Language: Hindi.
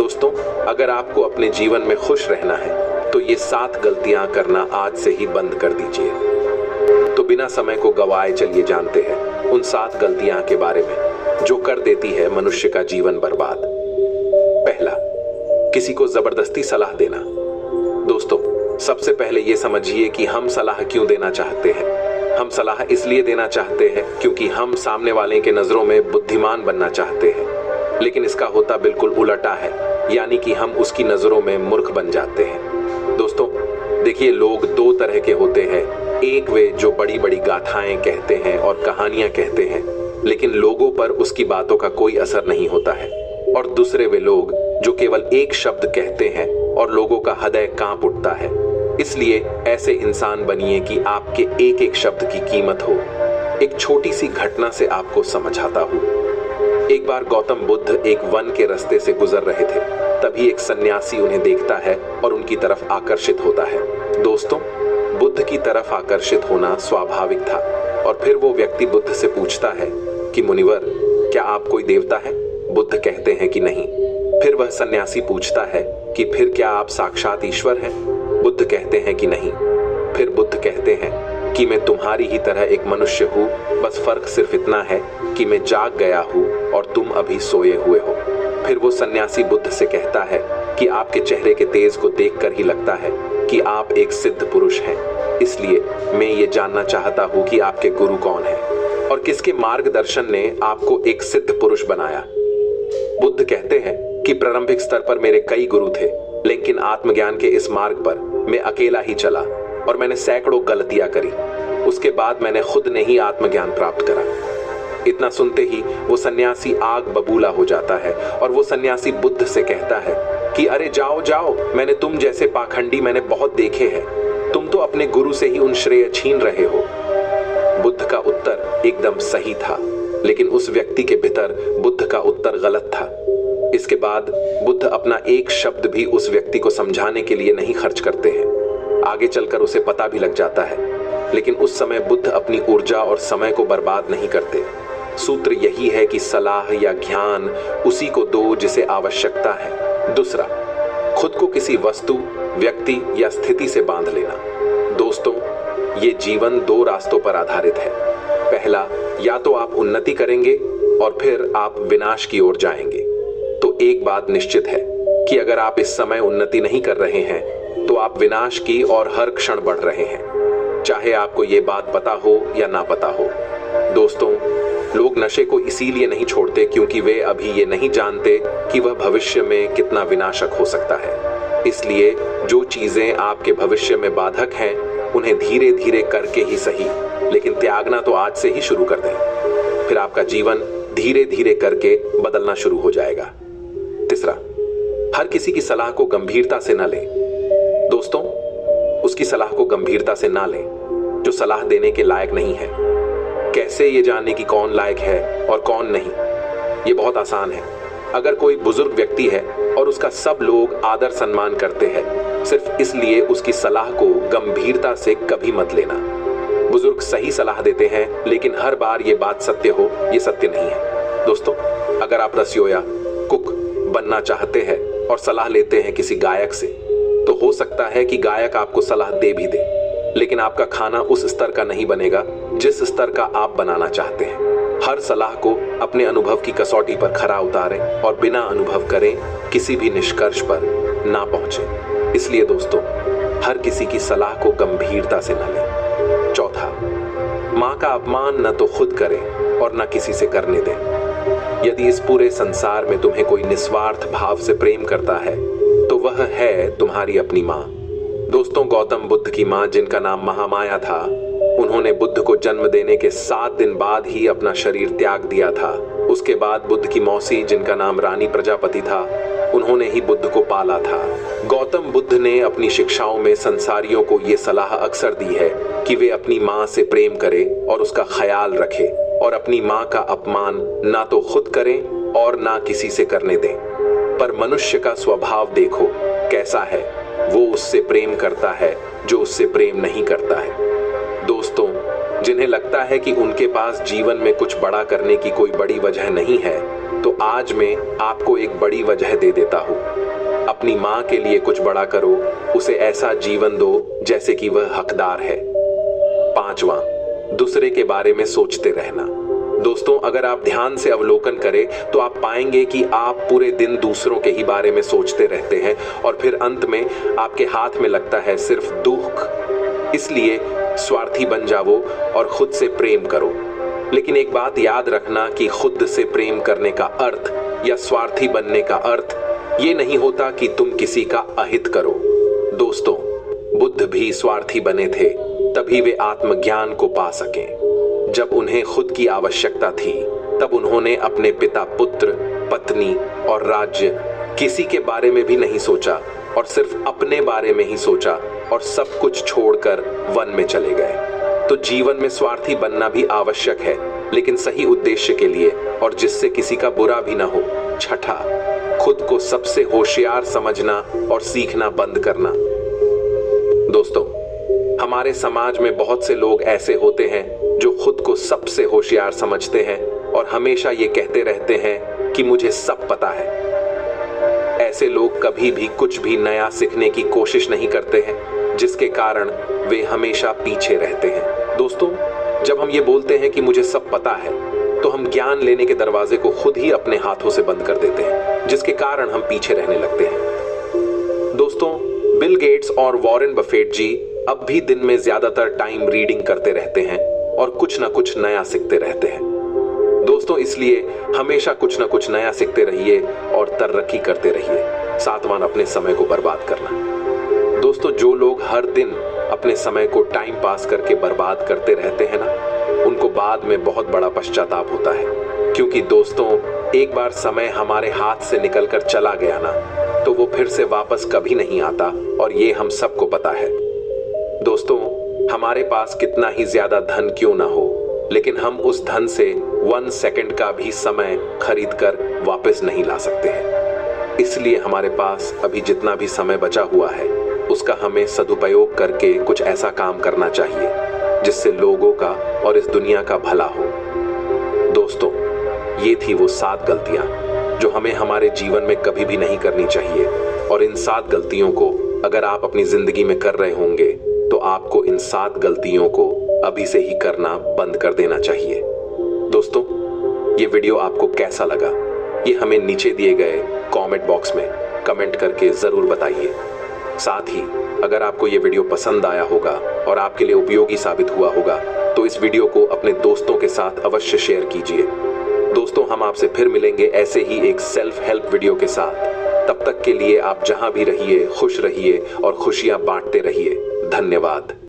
दोस्तों, अगर आपको अपने जीवन में खुश रहना है तो ये 7 गलतियां करना आज से ही बंद कर दीजिए। तो बिना समय को गवाए चलिए जानते हैं उन 7 गलतियां के बारे में जो कर देती है मनुष्य का जीवन बर्बाद। पहला, किसी को जबरदस्ती सलाह देना। दोस्तों, सबसे पहले ये समझिए कि हम सलाह क्यों देना चाहते हैं। हम सलाह इसलिए देना चाहते हैं क्योंकि हम सामने वाले के नजरों में बुद्धिमान बनना चाहते हैं, लेकिन इसका होता बिल्कुल उल्टा है, यानी कि हम उसकी नजरों में मूर्ख बन जाते हैं। दोस्तों देखिए, लोग 2 तरह के होते हैं। एक वे जो बड़ी बड़ी गाथाएं कहते हैं और कहानियां कहते हैं, लेकिन लोगों पर उसकी बातों का कोई असर नहीं होता है। और दूसरे वे लोग जो केवल एक शब्द कहते हैं और लोगों का हृदय कांप उठता है। इसलिए ऐसे इंसान बनिए कि आपके एक एक शब्द की कीमत हो। एक छोटी सी घटना से आपको समझाता हूँ। एक बार गौतम बुद्ध एक वन के रास्ते से गुजर रहे थे। तभी एक सन्यासी उन्हें देखता है और उनकी तरफ आकर्षित होता है। दोस्तों, बुद्ध की तरफ आकर्षित होना स्वाभाविक था। और फिर वो व्यक्ति बुद्ध से पूछता है कि मुनिवर, क्या आप कोई देवता है? बुद्ध कहते हैं कि नहीं। फिर वह सन्यासी पूछता है कि फिर क्या आप साक्षात ईश्वर हैं? बुद्ध कहते हैं कि नहीं। फिर बुद्ध कहते हैं कि मैं तुम्हारी ही तरह एक मनुष्य हूँ, बस फर्क सिर्फ इतना है कि मैं जाग गया हूँ और तुम अभी सोए हुए हो। फिर वो सन्यासी बुद्ध से कहता है कि आपके चेहरे के तेज को देखकर ही लगता है कि आप एक सिद्ध पुरुष हैं। इसलिए मैं ये जानना चाहता हूँ कि आपके गुरु कौन है और किसके मार्गदर्शन ने आपको एक सिद्ध पुरुष बनाया। बुद्ध कहते हैं कि प्रारंभिक स्तर पर मेरे कई गुरु थे, लेकिन आत्मज्ञान के इस मार्ग पर मैं अकेला ही चला और मैंने सैकड़ों गलतियां करी। उसके बाद मैंने खुद ने ही आत्मज्ञान प्राप्त करा। इतना सुनते ही वो सन्यासी आग बबूला हो जाता है और वो सन्यासी बुद्ध से कहता है कि अरे जाओ जाओ, मैंने तुम जैसे पाखंडी मैंने बहुत देखे हैं। तुम तो अपने गुरु से ही उन श्रेय छीन रहे हो। बुद्ध का उत्तर एकदम सही था, लेकिन उस व्यक्ति के भीतर बुद्ध का उत्तर गलत था। इसके बाद बुद्ध अपना एक शब्द भी उस व्यक्ति को समझाने के लिए नहीं खर्च करते हैं। आगे चलकर उसे पता भी लग जाता है, लेकिन उस समय बुद्ध अपनी ऊर्जा और समय को बर्बाद नहीं करते। सूत्र यही है कि सलाह या ज्ञान उसी को दो जिसे आवश्यकता है। दूसरा, खुद को किसी वस्तु, व्यक्ति या स्थिति से बांध लेना। दोस्तों, ये जीवन 2 रास्तों पर आधारित है। पहला, या तो आप उन्नति करेंगे और फिर आप विनाश की ओर जाएंगे। तो एक बात निश्चित है कि अगर आप इस समय उन्नति नहीं कर रहे हैं तो आप विनाश की और हर क्षण बढ़ रहे हैं, चाहे आपको ये बात पता हो या ना पता हो। दोस्तों, लोग नशे को इसीलिए नहीं छोड़ते क्योंकि वे अभी ये नहीं जानते कि वह भविष्य में कितना विनाशक हो सकता है। इसलिए जो चीजें आपके भविष्य में बाधक हैं उन्हें धीरे धीरे करके ही सही, लेकिन त्यागना तो आज से ही शुरू कर दें। फिर आपका जीवन धीरे धीरे करके बदलना शुरू हो जाएगा। तीसरा, हर किसी की सलाह को गंभीरता से न लें। दोस्तों, उसकी सलाह को गंभीरता से ना लें जो सलाह देने के लायक नहीं है। कैसे ये जानने की कौन लायक है और कौन नहीं? ये बहुत आसान है। अगर कोई बुजुर्ग व्यक्ति है और उसका सब लोग आदर सम्मान करते हैं, सिर्फ इसलिए उसकी सलाह को गंभीरता से कभी मत लेना। बुजुर्ग सही सलाह देते हैं, लेकिन हर बार ये बात सत्य हो, ये सत्य नहीं है। दोस्तों, अगर आप रसोइया, कुक बनना चाहते हैं और सलाह लेते हैं किसी गायक से, तो हो सकता है कि गायक आपको सलाह दे भी दे, लेकिन आपका खाना उस स्तर का नहीं बनेगा जिस स्तर का आप बनाना चाहते हैं। हर सलाह को अपने अनुभव की कसौटी पर खरा उतारें और बिना अनुभव करें किसी भी निष्कर्ष पर ना पहुंचे। इसलिए दोस्तों, हर किसी की सलाह को गंभीरता से न लें। चौथा, माँ का अपमान न तो खुद करें और न किसी से करने दें। यदि इस पूरे संसार में तुम्हें कोई निस्वार्थ भाव से प्रेम करता है तो वह है तुम्हारी अपनी माँ। दोस्तों, गौतम बुद्ध की माँ, जिनका नाम महामाया था, उन्होंने बुद्ध को जन्म देने के 7 दिन बाद ही अपना शरीर त्याग दिया था। उसके बाद बुद्ध की मौसी, जिनका नाम रानी प्रजापति था, उन्होंने ही बुद्ध को पाला था। गौतम बुद्ध ने अपनी शिक्षाओं में संसारियों को ये सलाह अक्सर दी है कि वे अपनी माँ से प्रेम करें और उसका ख्याल रखें और अपनी माँ का अपमान ना तो खुद करें और ना किसी से करने दें। पर मनुष्य का स्वभाव देखो कैसा है। वो उससे प्रेम करता है जो उससे प्रेम नहीं करता है। दोस्तों, जिन्हें लगता है कि उनके पास जीवन में कुछ बड़ा करने की कोई बड़ी वजह नहीं है, तो आज मैं आपको एक बड़ी वजह दे देता हूँ। अपनी माँ के लिए कुछ बड़ा करो, उसे ऐसा जीवन दो जैसे कि वह हकदार है। 5वां, दूसरे के बारे में सोचते रहना। दोस्तों, अगर आप ध्यान से अवलोकन करें तो आप पाएंगे कि आप पूरे दिन दूसरों के ही बारे में सोचते रहते हैं और फिर अंत में आपके हाथ में लगता है सिर्फ दुख। इसलिए स्वार्थी बन जाओ और खुद से प्रेम करो। लेकिन एक बात याद रखना कि खुद से प्रेम करने का अर्थ या स्वार्थी बनने का अर्थ ये नहीं होता कि तुम किसी का अहित करो। दोस्तों, बुद्ध भी स्वार्थी बने थे, तभी वे आत्मज्ञान को पा सकें। जब उन्हें खुद की आवश्यकता थी तब उन्होंने अपने पिता, पुत्र, पत्नी और राज्य किसी के बारे में भी नहीं सोचा और सिर्फ अपने बारे में ही सोचा और सब कुछ छोड़कर वन में चले गए। तो जीवन में स्वार्थी बनना भी आवश्यक है, लेकिन सही उद्देश्य के लिए और जिससे किसी का बुरा भी ना हो। 6, खुद को सबसे होशियार समझना और सीखना बंद करना। दोस्तों, हमारे समाज में बहुत से लोग ऐसे होते हैं जो खुद को सबसे होशियार समझते हैं और हमेशा ये कहते रहते हैं कि मुझे सब पता है। ऐसे लोग कभी भी कुछ भी नया सीखने की कोशिश नहीं करते हैं, जिसके कारण वे हमेशा पीछे रहते हैं। दोस्तों, जब हम ये बोलते हैं कि मुझे सब पता है, तो हम ज्ञान लेने के दरवाजे को खुद ही अपने हाथों से बंद कर देते हैं, जिसके कारण हम पीछे रहने लगते हैं। दोस्तों, बिल गेट्स और वॉरेन बफेट जी अब भी दिन में ज्यादातर टाइम रीडिंग करते रहते हैं और कुछ ना कुछ नया सीखते रहते हैं। दोस्तों, इसलिए हमेशा कुछ ना कुछ नया सीखते रहिए और तरक्की करते रहिए। 7वां, अपने समय को बर्बाद करना। दोस्तों, जो लोग हर दिन अपने समय को टाइम पास करके बर्बाद करते रहते हैं ना, उनको बाद में बहुत बड़ा पश्चाताप होता है। क्योंकि दोस्तों, एक बार समय हमारे हाथ से निकलकर चला गया ना, तो वो फिर से वापस कभी नहीं आता और ये हम सबको पता है। दोस्तों, हमारे पास कितना ही ज्यादा धन क्यों ना हो, लेकिन हम उस धन से 1 सेकंड का भी समय खरीद कर वापस नहीं ला सकते हैं। इसलिए हमारे पास अभी जितना भी समय बचा हुआ है, उसका हमें सदुपयोग करके कुछ ऐसा काम करना चाहिए जिससे लोगों का और इस दुनिया का भला हो। दोस्तों, ये थी वो 7 गलतियां जो हमें हमारे जीवन में कभी भी नहीं करनी चाहिए, और इन 7 गलतियों को अगर आप अपनी जिंदगी में कर रहे होंगे तो आपको इन 7 गलतियों को अभी से ही करना बंद कर देना चाहिए। दोस्तों, ये वीडियो आपको कैसा लगा, ये हमें नीचे दिए गए कमेंट बॉक्स में कमेंट करके जरूर बताइए। साथ ही अगर आपको ये वीडियो पसंद आया होगा और आपके लिए उपयोगी साबित हुआ होगा, तो इस वीडियो को अपने दोस्तों के साथ अवश्य शेयर कीजिए। दोस्तों, हम आपसे फिर मिलेंगे ऐसे ही एक सेल्फ हेल्प वीडियो के साथ। तब तक के लिए आप जहां भी रहिए, खुश रहिए और खुशियां बांटते रहिए। धन्यवाद।